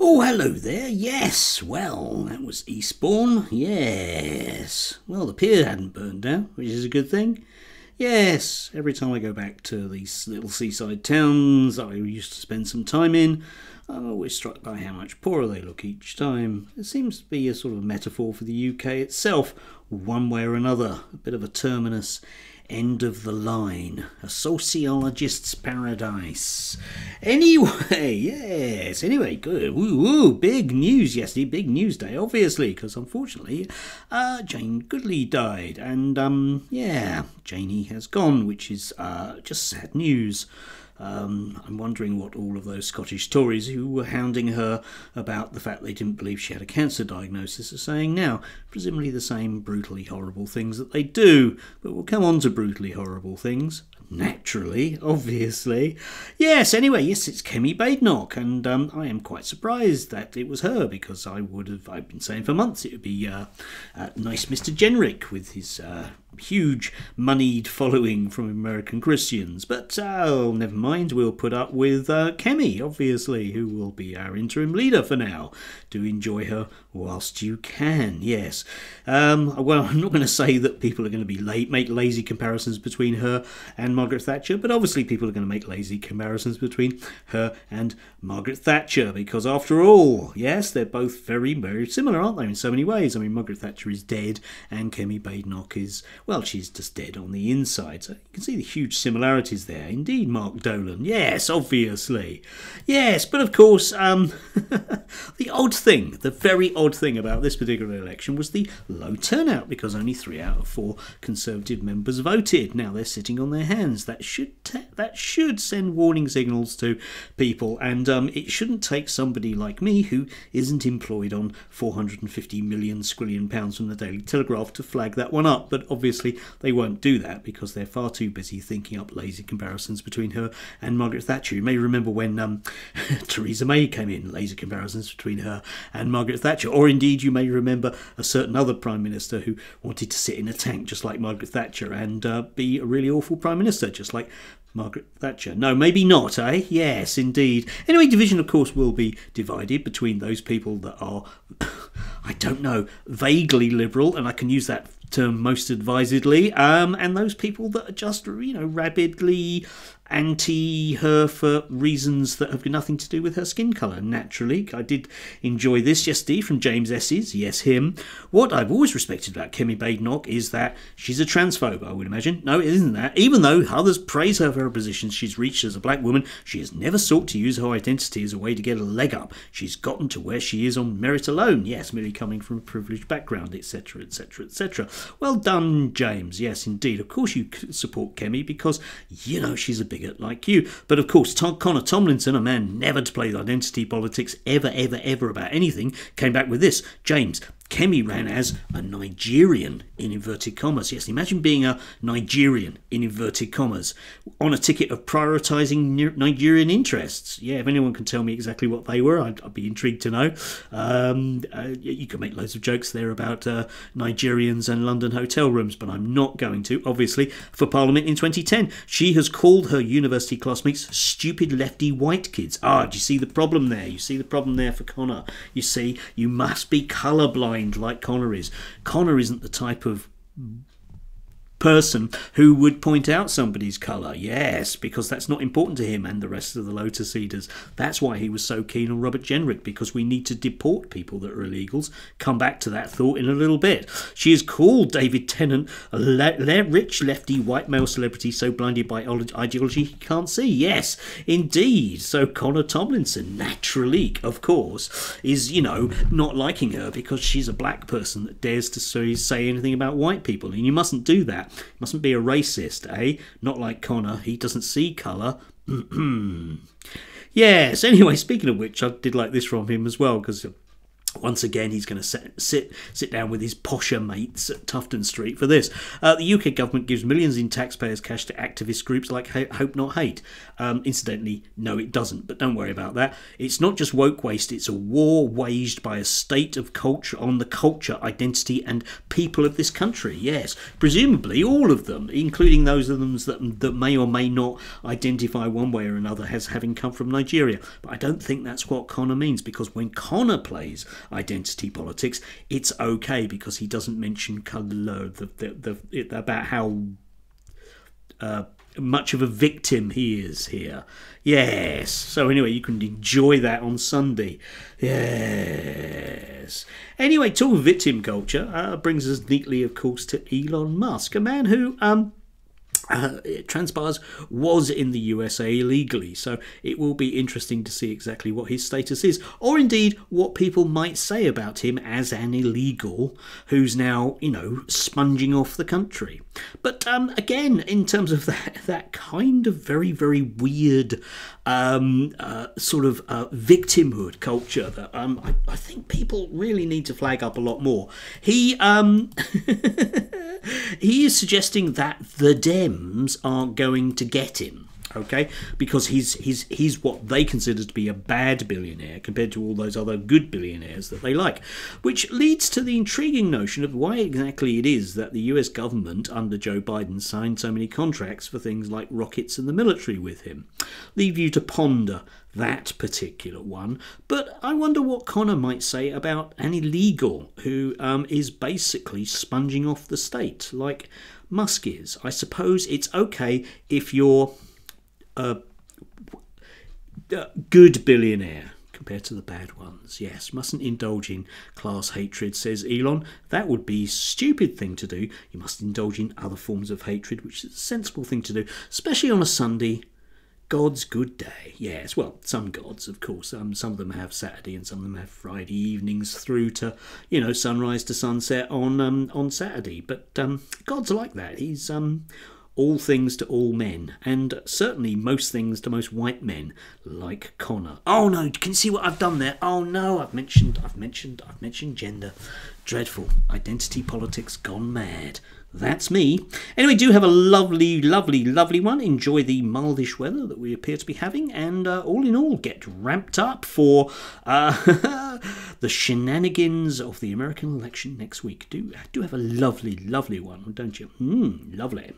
Oh, hello there. Yes, well, that was Eastbourne. Yes. Well, the pier hadn't burned down, which is a good thing. Yes, every time I go back to these little seaside towns I used to spend some time in, I'm always struck by how much poorer they look each time. It seems to be a sort of metaphor for the UK itself, one way or another, a bit of a terminus. End of the line. A sociologist's paradise. Anyway, yes. Anyway, good. Woo, big news yesterday. Big news day, obviously, because unfortunately, Jane Goodley died. And, yeah, Janey has gone, which is just sad news. I'm wondering what all of those Scottish Tories who were hounding her about the fact they didn't believe she had a cancer diagnosis are saying now. Presumably the same brutally horrible things that they do. But we'll come on to brutally horrible things. Naturally, obviously. Yes, anyway, yes, it's Kemi Badenoch, and I am quite surprised that it was her, because I've been saying for months it would be nice Mr. Jenrick with his huge moneyed following from American Christians. But never mind, we'll put up with Kemi, obviously, who will be our interim leader for now. Do enjoy her whilst you can, yes. Well, I'm not going to say that people are going to be make lazy comparisons between her and Margaret Thatcher, but obviously people are going to make lazy comparisons between her and Margaret Thatcher, because after all, yes, they're both very, very similar, aren't they, in so many ways? I mean, Margaret Thatcher is dead, and Kemi Badenoch is, well, she's just dead on the inside, so you can see the huge similarities there. Indeed, Mark Dolan, yes, obviously. Yes, but of course, the very odd thing about this particular election was the low turnout, because only 3 out of 4 Conservative members voted. Now they're sitting on their hands. That should send warning signals to people, and it shouldn't take somebody like me, who isn't employed on 450 million squillion pounds from the Daily Telegraph, to flag that one up. But obviously they won't do that, because they're far too busy thinking up lazy comparisons between her and Margaret Thatcher. You may remember when Theresa May came in, lazy comparisons between her and Margaret Thatcher. Or indeed you may remember a certain other Prime Minister who wanted to sit in a tank just like Margaret Thatcher and be a really awful Prime Minister just like Margaret Thatcher. No, maybe not, eh? Yes, indeed. Anyway, division, of course, will be divided between those people that are, I don't know, vaguely liberal, and I can use that term most advisedly, and those people that are just, rabidly anti-her for reasons that have nothing to do with her skin colour. Naturally, I did enjoy this yesterday from James S's, yes, him. What I've always respected about Kemi Badenoch is that she's a transphobe, I would imagine. No, it isn't that. Even though others praise her for her positions she's reached as a black woman, she has never sought to use her identity as a way to get a leg up. She's gotten to where she is on merit alone, yes, merely coming from a privileged background, etc, etc, etc. Well done, James. Yes, indeed. Of course you support Kemi because, she's a bigot like you. But of course, Connor Tomlinson, a man never to play identity politics ever about anything, came back with this. James, Kemi ran as a Nigerian, in inverted commas. Yes, imagine being a Nigerian, in inverted commas, on a ticket of prioritising Nigerian interests. Yeah, if anyone can tell me exactly what they were, I'd be intrigued to know. You can make loads of jokes there about Nigerians and London hotel rooms, but I'm not going to, obviously, for Parliament in 2010. She has called her university classmates stupid lefty white kids. Do you see the problem there? You see the problem there for Connor? You see, you must be colourblind like Connor is. Connor isn't the type of person who would point out somebody's colour, yes, because that's not important to him and the rest of the Lotus Eaters. That's why he was so keen on Robert Jenrick, because we need to deport people that are illegals. Come back to that thought in a little bit. She has called David Tennant a rich lefty white male celebrity so blinded by ideology he can't see. Yes, indeed. So Connor Tomlinson, naturally, of course, is, not liking her because she's a black person that dares to say anything about white people, and you mustn't do that. Mustn't be a racist, eh? Not like Connor. He doesn't see colour. Yes, anyway, speaking of which, I did like this from him as well, because Once again, he's going to sit down with his posher mates at Tufton Street for this. The UK government gives millions in taxpayers' cash to activist groups like Hope Not Hate. Incidentally, no, it doesn't, but don't worry about that. It's not just woke waste, it's a war waged by a state of culture on the culture, identity and people of this country. Yes, presumably all of them, including those of them that may or may not identify one way or another as having come from Nigeria. But I don't think that's what Connor means, because when Connor plays identity politics, it's okay because he doesn't mention colour, about how much of a victim he is here. Yes. So anyway, you can enjoy that on Sunday. Yes. Anyway, talking of victim culture brings us neatly, of course, to Elon Musk, a man who it transpires was in the USA illegally, so it will be interesting to see exactly what his status is, or indeed what people might say about him as an illegal who's now, you know, sponging off the country. But again, in terms of that kind of very, very weird sort of victimhood culture that I think people really need to flag up a lot more. He he is suggesting that the Dems aren't going to get him, okay, because he's what they consider to be a bad billionaire compared to all those other good billionaires that they like, which leads to the intriguing notion of why exactly it is that the US government under Joe Biden signed so many contracts for things like rockets and the military with him. Leave you to ponder that particular one, but I wonder what Connor might say about an illegal who is basically sponging off the state like Musk is. I suppose it's okay if you're a good billionaire compared to the bad ones. Yes, mustn't indulge in class hatred, says Elon. That would be a stupid thing to do. You must indulge in other forms of hatred, which is a sensible thing to do, especially on a Sunday. God's good day. Yes, well, some gods, of course. Some of them have Saturday and some of them have Friday evenings through to, you know, sunrise to sunset on Saturday. But God's like that. He's all things to all men, and certainly most things to most white men, like Connor. Oh no, can you see what I've done there? Oh no, I've mentioned gender. Dreadful. Identity politics gone mad. That's me. Anyway, do have a lovely, lovely, lovely one. Enjoy the mildish weather that we appear to be having, and all in all, get ramped up for the shenanigans of the American election next week. Do have a lovely, lovely one, don't you? Lovely.